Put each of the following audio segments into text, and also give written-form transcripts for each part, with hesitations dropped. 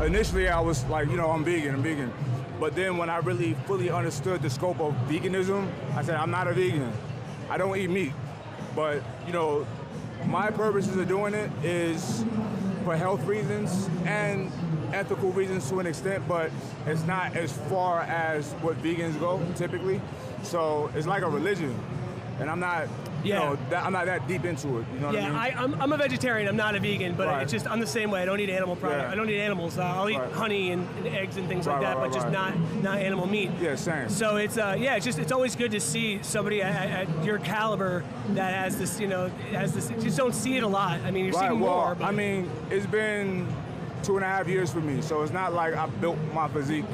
initially I was like, I'm vegan. But then when I really fully understood the scope of veganism, I said, I'm not a vegan. I don't eat meat. But, my purposes of doing it is for health reasons and ethical reasons to an extent, but it's not as far as what vegans go typically. So it's like a religion, and I'm not, I'm not that deep into it. You know what I mean? I'm a vegetarian. I'm not a vegan, but it's just I'm the same way. I don't eat animal products. Yeah. I don't eat animals. I'll eat honey and eggs and things like that, but just not animal meat. Yeah, same. So it's it's always good to see somebody at your caliber that has this, You just don't see it a lot. I mean, you're seeing more. But I mean, it's been 2.5 years for me, so it's not like I built my physique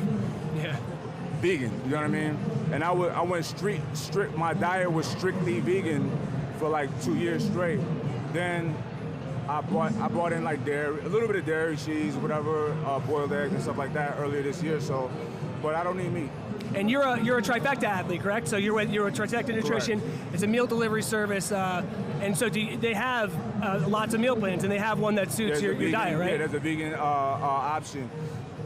vegan, you know what I mean? And I went strict, my diet was strictly vegan for like 2 years straight. Then I brought in like dairy, a little bit of dairy, cheese, whatever, boiled eggs and stuff like that earlier this year, so, but I don't eat meat. And you're a Trifecta athlete, correct? So you're a Trifecta Nutrition. Correct. It's a meal delivery service, and so they have lots of meal plans, and they have one that suits your diet, right? Yeah, there's a vegan option.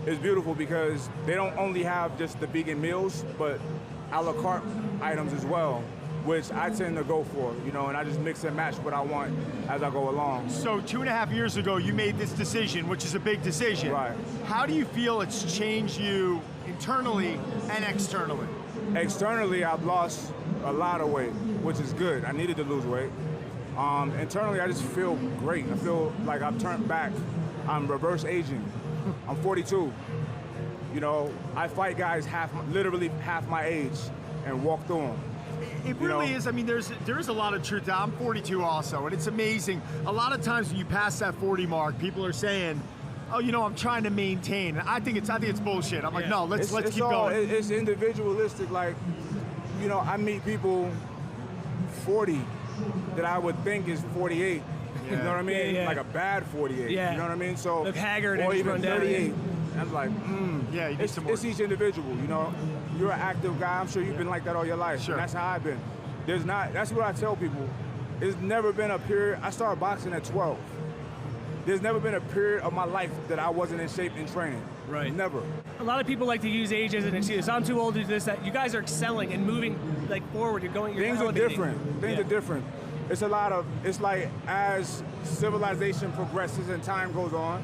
It's beautiful because they don't only have just the vegan meals, but a la carte items as well, which I tend to go for, and I just mix and match what I want as I go along. So 2.5 years ago, you made this decision, which is a big decision. Right. How do you feel it's changed you internally and externally? Externally, I've lost a lot of weight, which is good. I needed to lose weight. Internally, I just feel great. I feel like I've turned back. I'm reverse aging. I'm 42. I fight guys literally half my age and walk through them. It really is. I mean, there is a lot of truth. I'm 42 also, and it's amazing. A lot of times when you pass that 40 mark, people are saying, "Oh, I'm trying to maintain." And I think it's bullshit. I'm like, no, let's keep going. It's individualistic. Like, I meet people 40 that I would think is 48. You know what I mean? Yeah. Like a bad 48. Yeah. You know what I mean? So, look haggard or and even 38. And I'm like, Yeah, you need some more. It's each individual. You're an active guy. I'm sure you've been like that all your life. Sure. And that's how I've been. That's what I tell people. There's never been a period. I started boxing at 12. There's never been a period of my life that I wasn't in shape and training. Right. Never. A lot of people like to use age as an excuse. I'm too old to do this, that. You guys are excelling and moving forward. You're Things are different. Things are different. It's like as civilization progresses and time goes on,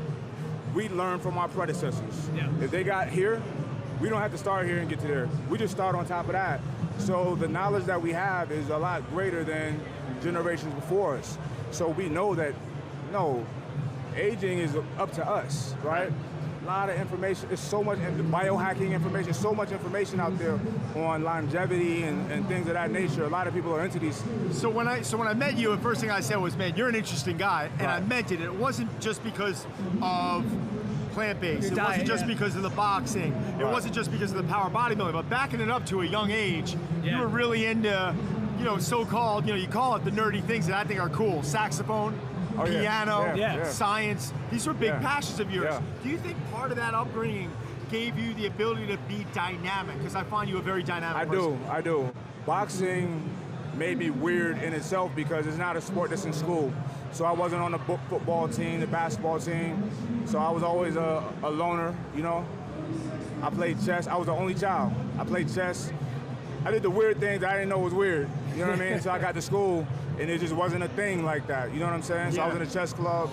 we learn from our predecessors. Yeah. If they got here, we don't have to start here and get to there. We just start on top of that. So the knowledge that we have is a lot greater than generations before us. So we know that, aging is up to us, right? A lot of information. There's so much biohacking information, so much information out there on longevity and things of that nature. A lot of people are into these. So when I met you, the first thing I said was, man, you're an interesting guy. And Right. I meant it. It wasn't just because of plant-based. It wasn't just because of the boxing. It wasn't just because of the power bodybuilding. But backing it up to a young age, you were really into, so-called, you call it the nerdy things that I think are cool. Saxophone, piano, science. These were big passions of yours. Yeah. Do you think part of that upbringing gave you the ability to be dynamic? Because I find you a very dynamic person. I do. Boxing may be weird in itself because it's not a sport that's in school. So I wasn't on the football team, the basketball team. So I was always a loner, I played chess. I was the only child. I played chess. I did the weird things I didn't know was weird. You know what I mean? So I got to school and it just wasn't a thing like that. You know what I'm saying? So I was in a chess club,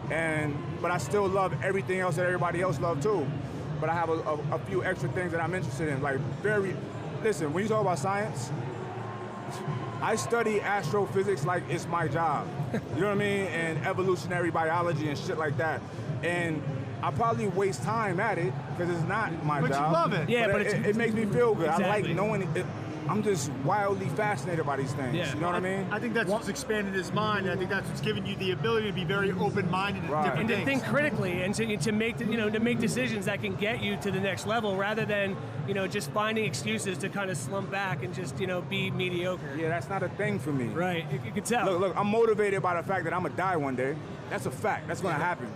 but I still love everything else that everybody else loved too. But I have a few extra things that I'm interested in. Listen, when you talk about science, I study astrophysics like it's my job. You know what I mean? And evolutionary biology and shit like that. And I probably waste time at it because it's not my job. But you love it. Yeah, but it makes me feel good. Exactly. I like knowing it. I'm just wildly fascinated by these things. Yeah. You know what I mean? I think that's what's expanded his mind. I think that's what's given you the ability to be very open-minded Right. and different And to things. think critically and to make to make decisions that can get you to the next level rather than just finding excuses to kind of slump back and just be mediocre. Yeah, that's not a thing for me. Right, you can tell. Look, I'm motivated by the fact that I'm gonna die one day. That's a fact. That's gonna happen.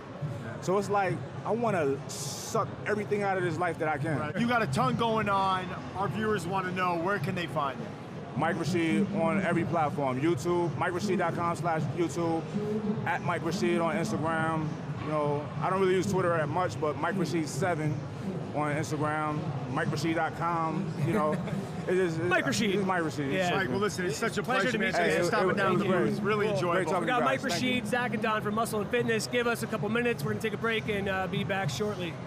So it's like I want to suck everything out of this life that I can. Right. You got a ton going on. Our viewers want to know, where can they find you? Mike Rashid on every platform. YouTube, MikeRashid.com/YouTube, @Mike Rashid on Instagram. You know, I don't really use Twitter that much, but Mike Rashid 7 on Instagram, MikeRashid.com. You know, Mike Rashid. It's Mike Rashid. Yeah. Mike, well, listen, it's such a Pleasure pleasure, to man. meet Thanks you. for stopping down with the Great. booth. Really enjoyable. Great talking We to got you Mike guys. Thank you. Rashid, Zach, and Don from Muscle and Fitness. Give us a couple minutes. We're going to take a break and be back shortly.